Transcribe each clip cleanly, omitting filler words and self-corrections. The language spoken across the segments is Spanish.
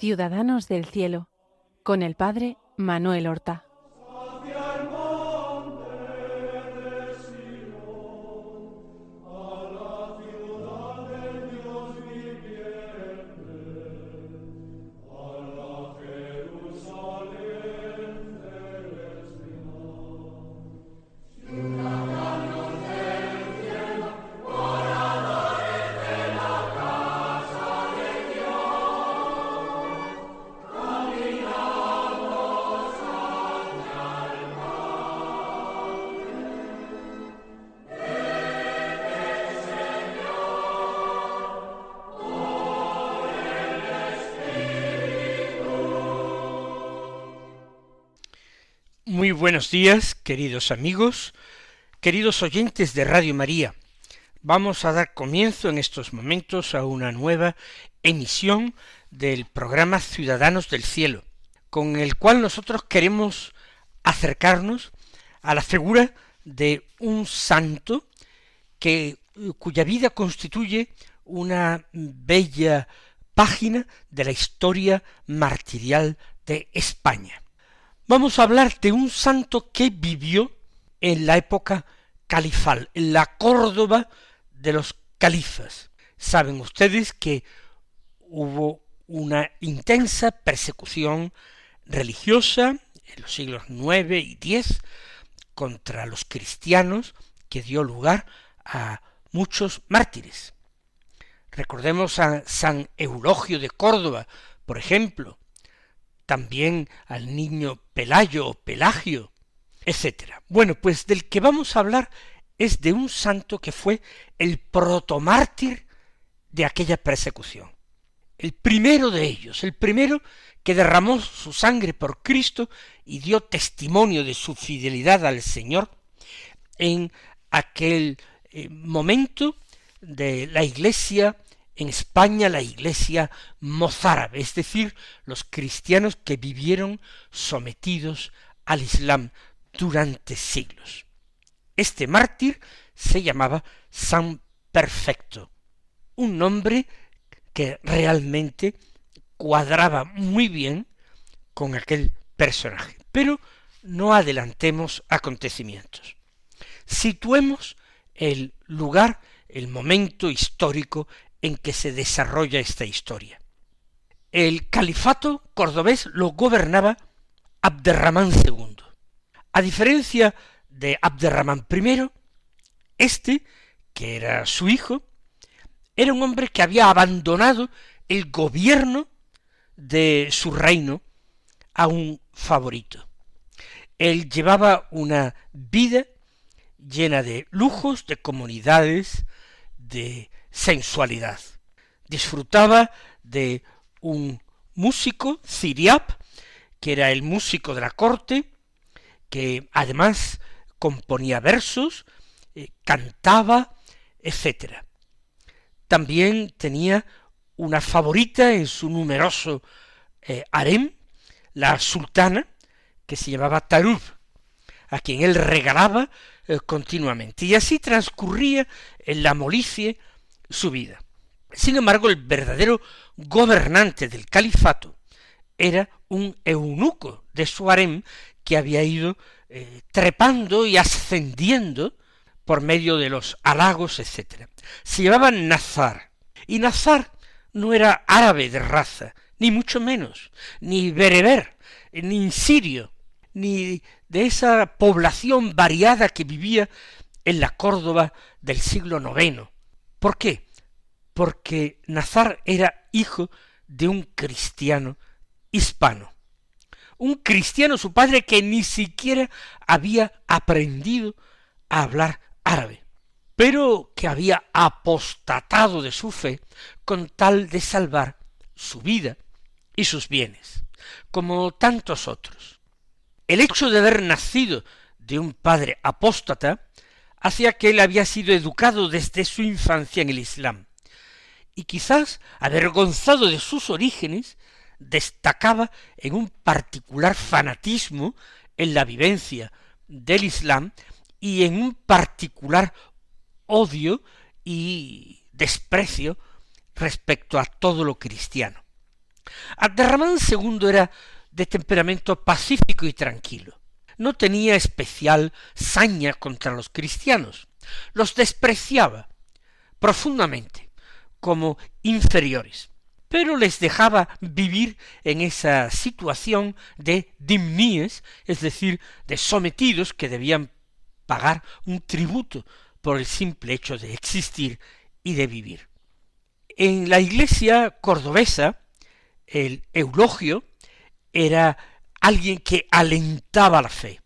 Ciudadanos del Cielo, con el Padre Manuel Horta. Muy buenos días, queridos amigos, queridos oyentes de Radio María. Vamos a dar comienzo en estos momentos a una nueva emisión del programa Ciudadanos del Cielo, con el cual nosotros queremos acercarnos a la figura de un santo cuya vida constituye una bella página de la historia martirial de España. Vamos a hablar de un santo que vivió en la época califal, en la Córdoba de los califas. Saben ustedes que hubo una intensa persecución religiosa en los siglos IX y X contra los cristianos, que dio lugar a muchos mártires. Recordemos a San Eulogio de Córdoba, por ejemplo, también al niño Pelayo o Pelagio, etc. Bueno, pues del que vamos a hablar es de un santo que fue el protomártir de aquella persecución. El primero de ellos, el primero que derramó su sangre por Cristo y dio testimonio de su fidelidad al Señor en aquel momento de la Iglesia en España, la Iglesia mozárabe, es decir, los cristianos que vivieron sometidos al Islam durante siglos. Este mártir se llamaba San Perfecto, un nombre que realmente cuadraba muy bien con aquel personaje. Pero no adelantemos acontecimientos. Situemos el lugar, el momento histórico en que se desarrolla esta historia. El califato cordobés lo gobernaba Abderramán II. A diferencia de Abderramán I, que era su hijo, era un hombre que había abandonado el gobierno de su reino a un favorito. Él llevaba una vida llena de lujos, de comodidades, de sensualidad. Disfrutaba de un músico, Ciriap, que era el músico de la corte, que además componía versos, cantaba, etc. También tenía una favorita en su numeroso harem, la sultana, que se llamaba Tarub, a quien él regalaba continuamente, y así transcurría en la molicie su vida. Sin embargo, el verdadero gobernante del califato era un eunuco de su harem que había ido trepando y ascendiendo por medio de los halagos, etc. Se llamaba Nazar, y Nazar no era árabe de raza, ni mucho menos, ni bereber, ni sirio, ni de esa población variada que vivía en la Córdoba del siglo IX. ¿Por qué? Porque Nazar era hijo de un cristiano hispano. Un cristiano, su padre, que ni siquiera había aprendido a hablar árabe, pero que había apostatado de su fe con tal de salvar su vida y sus bienes, como tantos otros. El hecho de haber nacido de un padre apóstata hacía que él había sido educado desde su infancia en el Islam, y quizás, avergonzado de sus orígenes, destacaba en un particular fanatismo en la vivencia del Islam y en un particular odio y desprecio respecto a todo lo cristiano. Abderramán II era de temperamento pacífico y tranquilo. No tenía especial saña contra los cristianos. Los despreciaba profundamente como inferiores, pero les dejaba vivir en esa situación de dimníes, es decir, de sometidos que debían pagar un tributo por el simple hecho de existir y de vivir. En la iglesia cordobesa, el eulogio era alguien que alentaba la fe.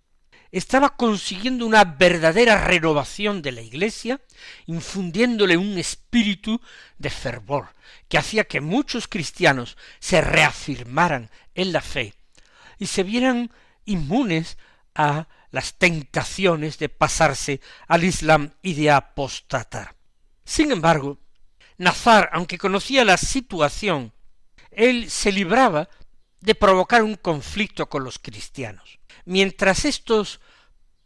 Estaba consiguiendo una verdadera renovación de la iglesia, infundiéndole un espíritu de fervor, que hacía que muchos cristianos se reafirmaran en la fe y se vieran inmunes a las tentaciones de pasarse al Islam y de apostatar. Sin embargo, Nazar, aunque conocía la situación, él se libraba de provocar un conflicto con los cristianos. Mientras éstos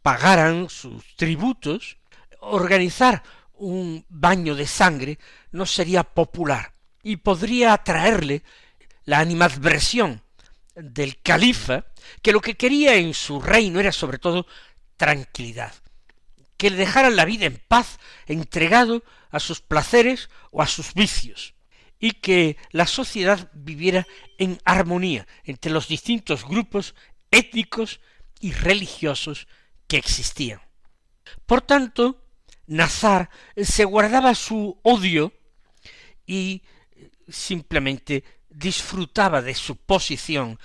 pagaran sus tributos, organizar un baño de sangre no sería popular y podría atraerle la animadversión del califa, que lo que quería en su reino era sobre todo tranquilidad, que le dejaran la vida en paz, entregado a sus placeres o a sus vicios, y que la sociedad viviera en armonía entre los distintos grupos étnicos y religiosos que existían. Por tanto, Nazar se guardaba su odio y simplemente disfrutaba de su posición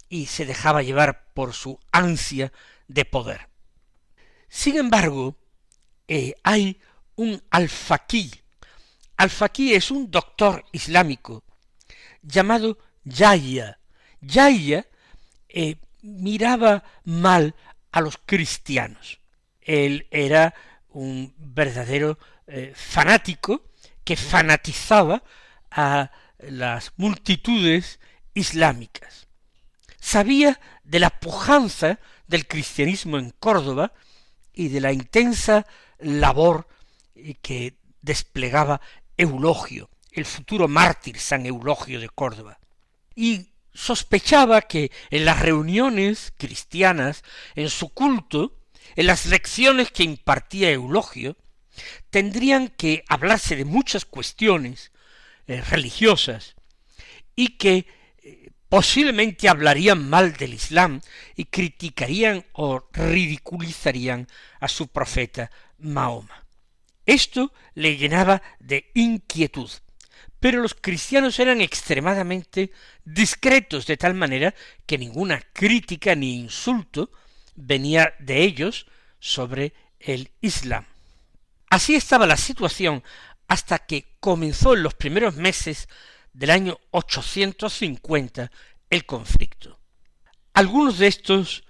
y se dejaba llevar por su ansia de poder. Sin embargo, hay un al-Faqih. Al-Faqih es un doctor islámico llamado Yahya. Yahya miraba mal a los cristianos. Él era un verdadero fanático que fanatizaba a las multitudes islámicas. Sabía de la pujanza del cristianismo en Córdoba y de la intensa labor que desplegaba Eulogio, el futuro mártir San Eulogio de Córdoba. Y sospechaba que en las reuniones cristianas, en su culto, en las lecciones que impartía Eulogio, tendrían que hablarse de muchas cuestiones religiosas y que posiblemente hablarían mal del Islam y criticarían o ridiculizarían a su profeta Mahoma. Esto le llenaba de inquietud, pero los cristianos eran extremadamente discretos, de tal manera que ninguna crítica ni insulto venía de ellos sobre el Islam. Así estaba la situación hasta que comenzó en los primeros meses del año 850 el conflicto. Algunos de estos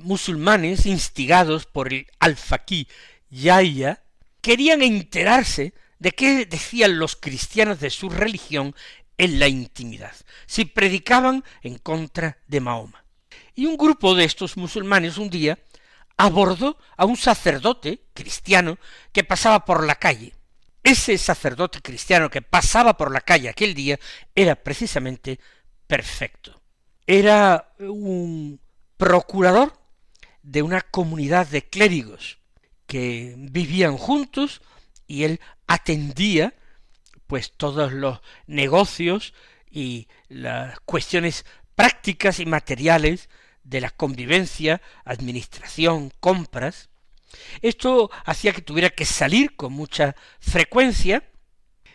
musulmanes, instigados por el al-Faqih Yahya, querían enterarse de qué decían los cristianos de su religión en la intimidad, si predicaban en contra de Mahoma. Y un grupo de estos musulmanes un día abordó a un sacerdote cristiano que pasaba por la calle. Ese sacerdote cristiano que pasaba por la calle aquel día era precisamente perfecto. Era un procurador de una comunidad de clérigos que vivían juntos y él atendía pues todos los negocios y las cuestiones prácticas y materiales de la convivencia, administración, compras. Esto hacía que tuviera que salir con mucha frecuencia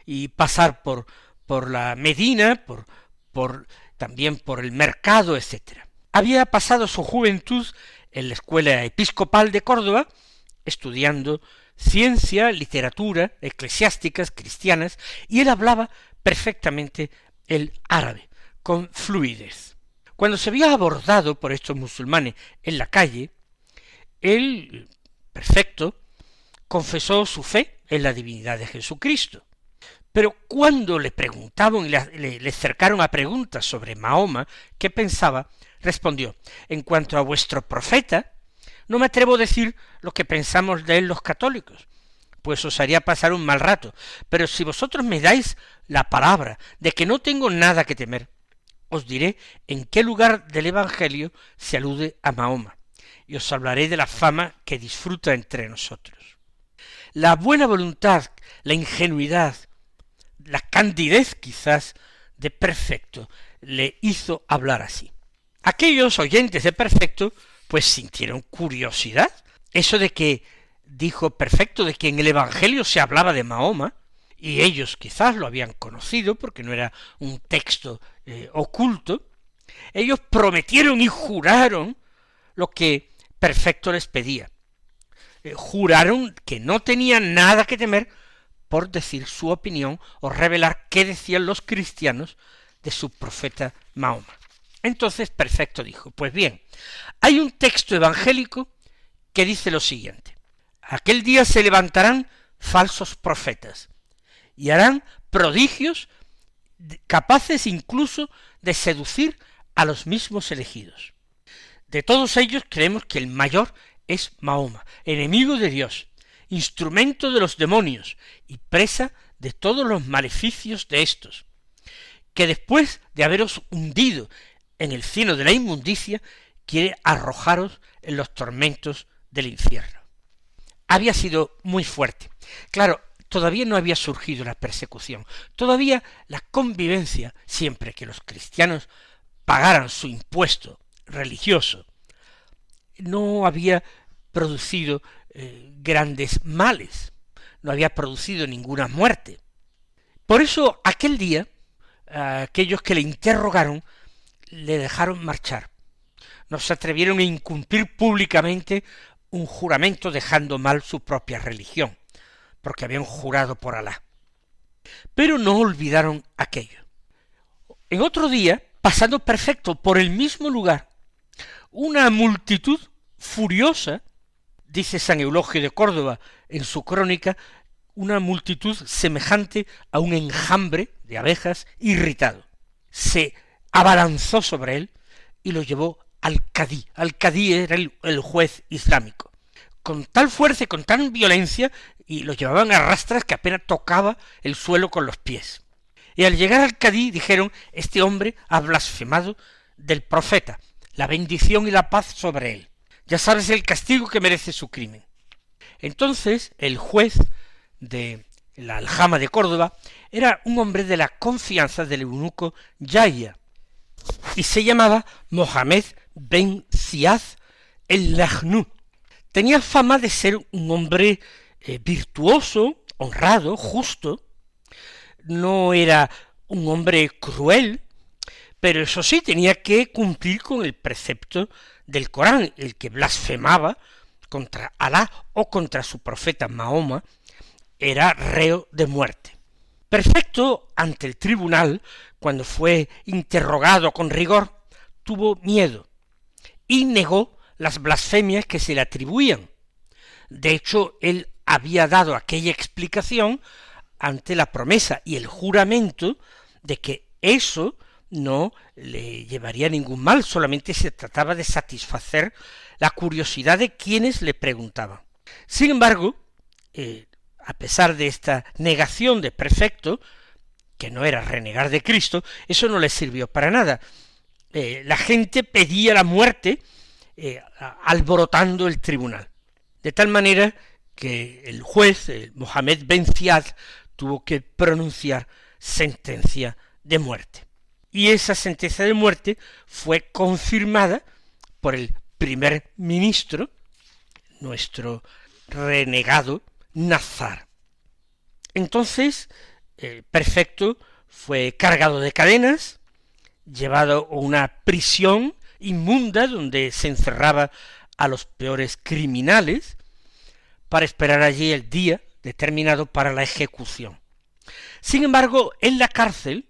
y pasar por la Medina, también por el mercado, etc. Había pasado su juventud en la Escuela Episcopal de Córdoba, estudiando ciencia, literatura, eclesiásticas, cristianas, y él hablaba perfectamente el árabe, con fluidez. Cuando se vio abordado por estos musulmanes en la calle, él, perfecto, confesó su fe en la divinidad de Jesucristo. Pero cuando le preguntaban y le cercaron a preguntas sobre Mahoma, ¿qué pensaba?, respondió: en cuanto a vuestro profeta, no me atrevo a decir lo que pensamos de él los católicos, pues os haría pasar un mal rato, pero si vosotros me dais la palabra de que no tengo nada que temer, os diré en qué lugar del Evangelio se alude a Mahoma, y os hablaré de la fama que disfruta entre nosotros. La buena voluntad, la ingenuidad, la candidez quizás de Perfecto le hizo hablar así. Aquellos oyentes de Perfecto pues sintieron curiosidad. Eso de que dijo Perfecto, de que en el Evangelio se hablaba de Mahoma, y ellos quizás lo habían conocido porque no era un texto oculto, ellos prometieron y juraron lo que Perfecto les pedía. Juraron que no tenían nada que temer por decir su opinión o revelar qué decían los cristianos de su profeta Mahoma. Entonces Perfecto dijo, pues bien, hay un texto evangélico que dice lo siguiente: aquel día se levantarán falsos profetas y harán prodigios capaces incluso de seducir a los mismos elegidos. De todos ellos creemos que el mayor es Mahoma, enemigo de Dios, instrumento de los demonios y presa de todos los maleficios de éstos, que después de haberos hundido en el cieno de la inmundicia, quiere arrojaros en los tormentos del infierno. Había sido muy fuerte. Claro, todavía no había surgido la persecución, todavía la convivencia, siempre que los cristianos pagaran su impuesto religioso, no había producido grandes males, no había producido ninguna muerte. Por eso aquel día, aquellos que le interrogaron le dejaron marchar. No se atrevieron a incumplir públicamente un juramento dejando mal su propia religión, porque habían jurado por Alá. Pero no olvidaron aquello. En otro día, pasando Perfecto por el mismo lugar, una multitud furiosa, dice San Eulogio de Córdoba en su crónica, una multitud semejante a un enjambre de abejas irritado, se abalanzó sobre él y lo llevó al cadí. Al cadí era el juez islámico, con tal fuerza y con tan violencia, y lo llevaban a rastras que apenas tocaba el suelo con los pies. Y al llegar al cadí dijeron: este hombre ha blasfemado del profeta, la bendición y la paz sobre él. Ya sabes el castigo que merece su crimen. Entonces el juez de la aljama de Córdoba era un hombre de la confianza del eunuco Yahya, y se llamaba Mohamed ben Ziad el-Lajnú. Tenía fama de ser un hombre virtuoso, honrado, justo. No era un hombre cruel, pero eso sí, tenía que cumplir con el precepto del Corán. El que blasfemaba contra Alá o contra su profeta Mahoma era reo de muerte. Perfecto, ante el tribunal, cuando fue interrogado con rigor, tuvo miedo y negó las blasfemias que se le atribuían. De hecho, él había dado aquella explicación ante la promesa y el juramento de que eso no le llevaría ningún mal, solamente se trataba de satisfacer la curiosidad de quienes le preguntaban. Sin embargo, a pesar de esta negación de Perfecto, que no era renegar de Cristo, eso no le sirvió para nada. La gente pedía la muerte alborotando el tribunal, de tal manera que el juez, Mohamed ben Ziad, tuvo que pronunciar sentencia de muerte. Y esa sentencia de muerte fue confirmada por el primer ministro, nuestro renegado Nazar. Entonces, Perfecto fue cargado de cadenas, llevado a una prisión inmunda donde se encerraba a los peores criminales, para esperar allí el día determinado para la ejecución. Sin embargo, en la cárcel,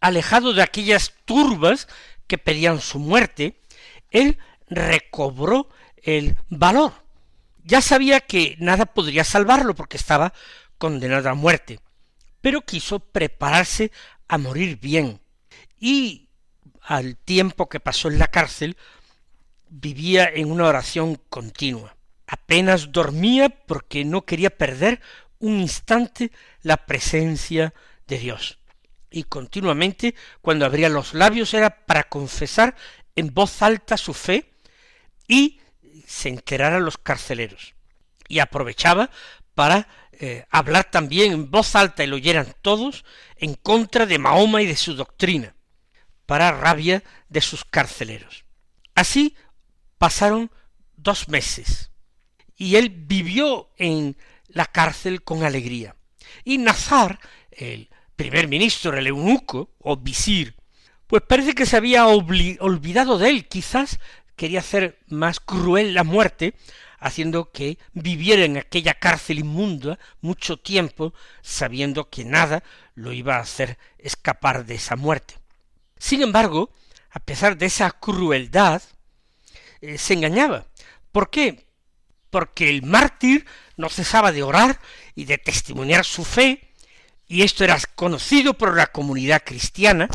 alejado de aquellas turbas que pedían su muerte, él recobró el valor. Ya sabía que nada podría salvarlo porque estaba condenado a muerte, pero quiso prepararse a morir bien, y al tiempo que pasó en la cárcel vivía en una oración continua. Apenas dormía porque no quería perder un instante la presencia de Dios. y continuamente cuando abría los labios era para confesar en voz alta su fe y se enteraran los carceleros. Y aprovechaba para hablar también en voz alta y lo oyeran todos en contra de Mahoma y de su doctrina, para rabia de sus carceleros. Así pasaron 2 meses y él vivió en la cárcel con alegría. Y Nazar, el primer ministro, el eunuco o visir, pues parece que se había olvidado de él, quizás quería hacer más cruel la muerte, haciendo que viviera en aquella cárcel inmunda mucho tiempo, sabiendo que nada lo iba a hacer escapar de esa muerte. Sin embargo, a pesar de esa crueldad, se engañaba. ¿Por qué? Porque el mártir no cesaba de orar y de testimoniar su fe, y esto era conocido por la comunidad cristiana,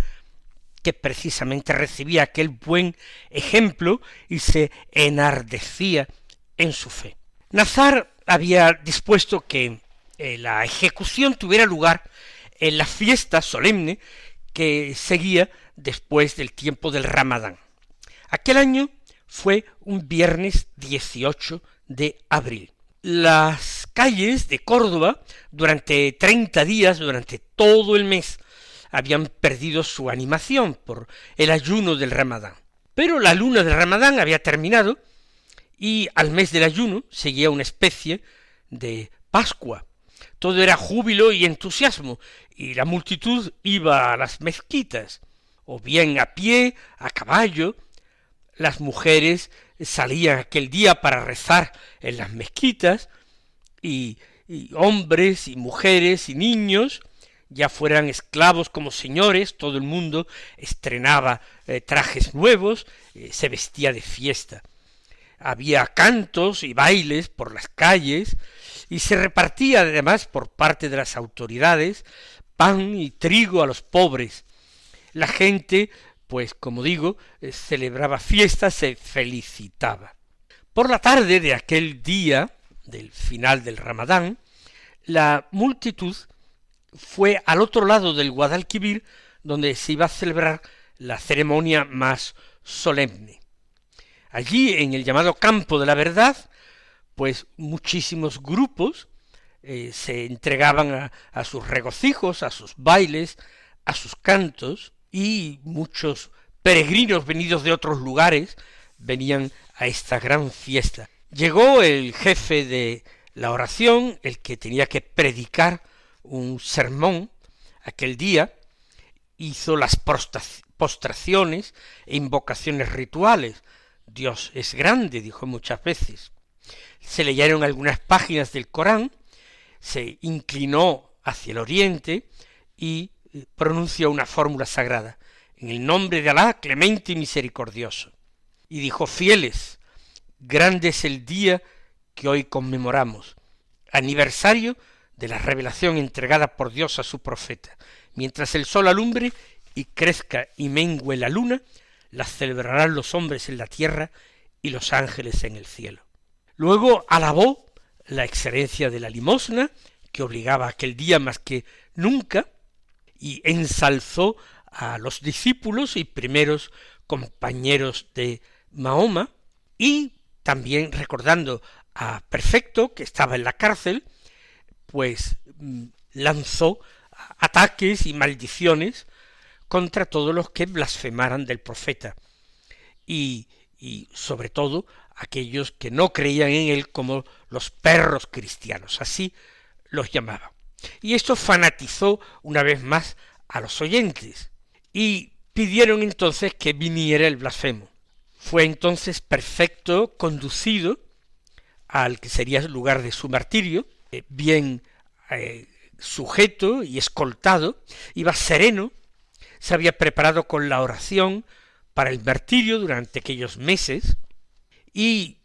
que precisamente recibía aquel buen ejemplo y se enardecía en su fe. Nazar había dispuesto que la ejecución tuviera lugar en la fiesta solemne que seguía después del tiempo del Ramadán. Aquel año fue un viernes 18 de abril. Las calles de Córdoba durante 30 días, durante todo el mes, habían perdido su animación por el ayuno del Ramadán. Pero la luna del Ramadán había terminado y al mes del ayuno seguía una especie de Pascua. Todo era júbilo y entusiasmo, y la multitud iba a las mezquitas, o bien a pie, a caballo. Las mujeres salían aquel día para rezar en las mezquitas, y hombres y mujeres y niños, ya fueran esclavos como señores, todo el mundo estrenaba trajes nuevos, se vestía de fiesta. Había cantos y bailes por las calles, y se repartía además por parte de las autoridades pan y trigo a los pobres. La gente, pues como digo, celebraba fiestas, se felicitaba. Por la tarde de aquel día, del final del Ramadán, la multitud fue al otro lado del Guadalquivir, donde se iba a celebrar la ceremonia más solemne. Allí, en el llamado Campo de la Verdad, pues muchísimos grupos se entregaban a sus regocijos, a sus bailes, a sus cantos, y muchos peregrinos venidos de otros lugares venían a esta gran fiesta. Llegó el jefe de la oración, el que tenía que predicar un sermón aquel día, hizo las postraciones e invocaciones rituales. Dios es grande, dijo muchas veces. Se leyeron algunas páginas del Corán, se inclinó hacia el oriente y pronunció una fórmula sagrada, en el nombre de Alá, clemente y misericordioso. Y dijo: fieles, grande es el día que hoy conmemoramos, aniversario de la revelación entregada por Dios a su profeta. Mientras el sol alumbre y crezca y mengüe la luna, las celebrarán los hombres en la tierra y los ángeles en el cielo. Luego alabó la excelencia de la limosna, que obligaba aquel día más que nunca, y ensalzó a los discípulos y primeros compañeros de Mahoma, y también recordando a Perfecto, que estaba en la cárcel, pues lanzó ataques y maldiciones contra todos los que blasfemaran del profeta, y sobre todo aquellos que no creían en él, como los perros cristianos, así los llamaba. Y esto fanatizó una vez más a los oyentes, y pidieron entonces que viniera el blasfemo. Fue entonces Perfecto conducido al que sería el lugar de su martirio, bien sujeto y escoltado, iba sereno, se había preparado con la oración para el martirio durante aquellos meses, y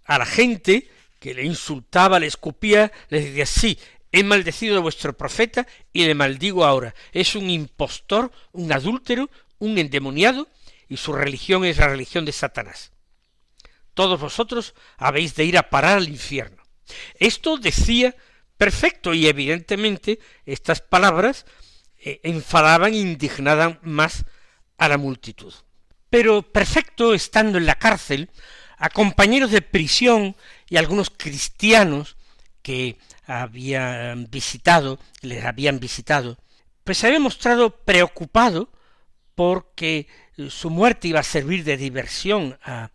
a la gente que le insultaba, le escupía, le decía: sí, he maldecido a vuestro profeta y le maldigo ahora, es un impostor, un adúltero, un endemoniado, y su religión es la religión de Satanás. Todos vosotros habéis de ir a parar al infierno. Esto decía Perfecto, y evidentemente estas palabras enfadaban e indignaban más a la multitud. Pero Perfecto, estando en la cárcel, a compañeros de prisión y algunos cristianos que les habían visitado, pues se había mostrado preocupado porque su muerte iba a servir de diversión a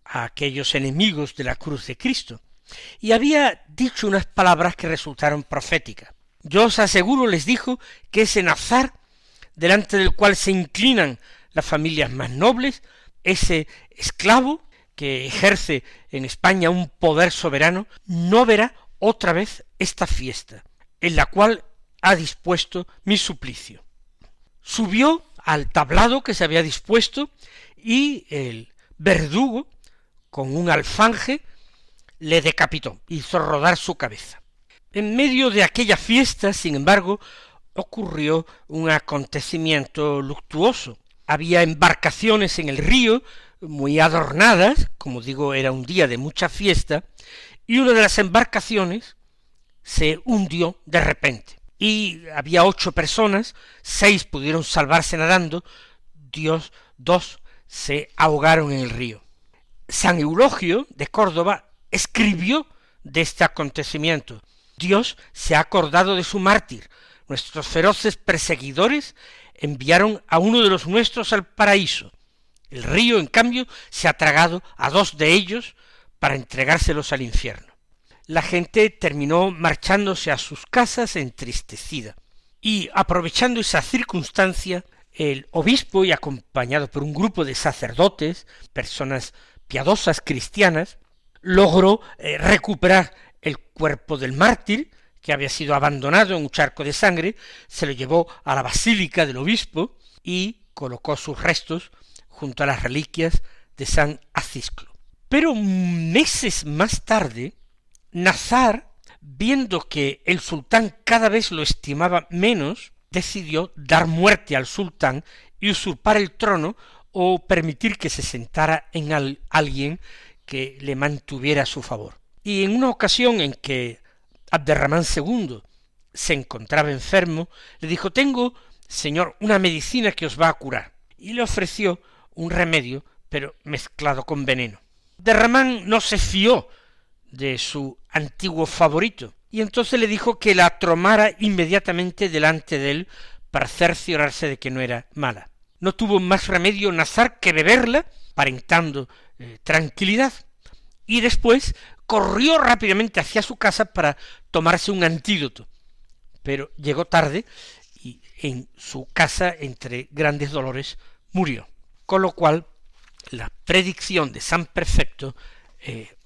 aquellos enemigos de la cruz de Cristo, y había dicho unas palabras que resultaron proféticas. Yo os aseguro, les dijo, que ese Nazar, delante del cual se inclinan las familias más nobles, ese esclavo que ejerce en España un poder soberano, no verá otra vez esta fiesta, en la cual ha dispuesto mi suplicio. Subió al tablado que se había dispuesto y el verdugo, con un alfanje, le decapitó, hizo rodar su cabeza. En medio de aquella fiesta, sin embargo, ocurrió un acontecimiento luctuoso. Había embarcaciones en el río, muy adornadas, como digo, era un día de mucha fiesta, y una de las embarcaciones se hundió de repente. Y había 8 personas, 6 pudieron salvarse nadando, 2 se ahogaron en el río. San Eulogio de Córdoba escribió de este acontecimiento: Dios se ha acordado de su mártir. Nuestros feroces perseguidores enviaron a uno de los nuestros al paraíso. El río, en cambio, se ha tragado a 2 de ellos para entregárselos al infierno. La gente terminó marchándose a sus casas entristecida, y aprovechando esa circunstancia, el obispo, y acompañado por un grupo de sacerdotes, personas piadosas cristianas, logró recuperar el cuerpo del mártir, que había sido abandonado en un charco de sangre, se lo llevó a la basílica del obispo y colocó sus restos junto a las reliquias de San Acisclo. Pero meses más tarde, Nazar, viendo que el sultán cada vez lo estimaba menos, decidió dar muerte al sultán y usurpar el trono, o permitir que se sentara en alguien que le mantuviera a su favor. Y en una ocasión en que Abderramán II se encontraba enfermo, le dijo: tengo, señor, una medicina que os va a curar. Y le ofreció un remedio, pero mezclado con veneno. Abderramán no se fió de su antiguo favorito, y entonces le dijo que la tomara inmediatamente delante de él para cerciorarse de que no era mala. No tuvo más remedio Nazar que beberla, aparentando tranquilidad, y después corrió rápidamente hacia su casa para tomarse un antídoto, pero llegó tarde y en su casa, entre grandes dolores, murió. Con lo cual, la predicción de San Perfecto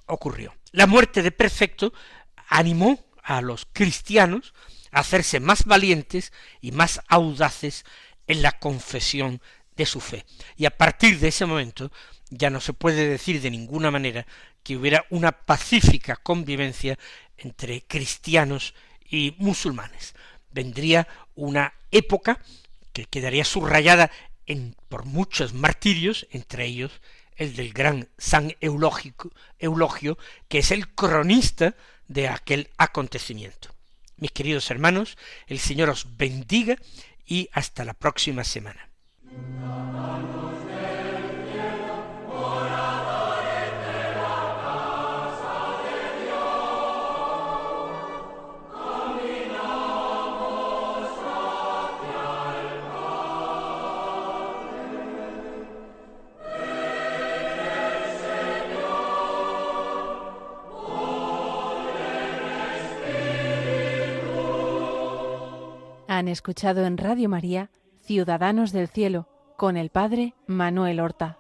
ocurrió. La muerte de Perfecto animó a los cristianos a hacerse más valientes y más audaces en la confesión de su fe. Y a partir de ese momento ya no se puede decir de ninguna manera que hubiera una pacífica convivencia entre cristianos y musulmanes. Vendría una época que quedaría subrayada por muchos martirios, entre ellos el del gran San Eulogio, que es el cronista de aquel acontecimiento. Mis queridos hermanos, el Señor os bendiga y hasta la próxima semana. Han escuchado en Radio María Ciudadanos del Cielo con el Padre Manuel Horta.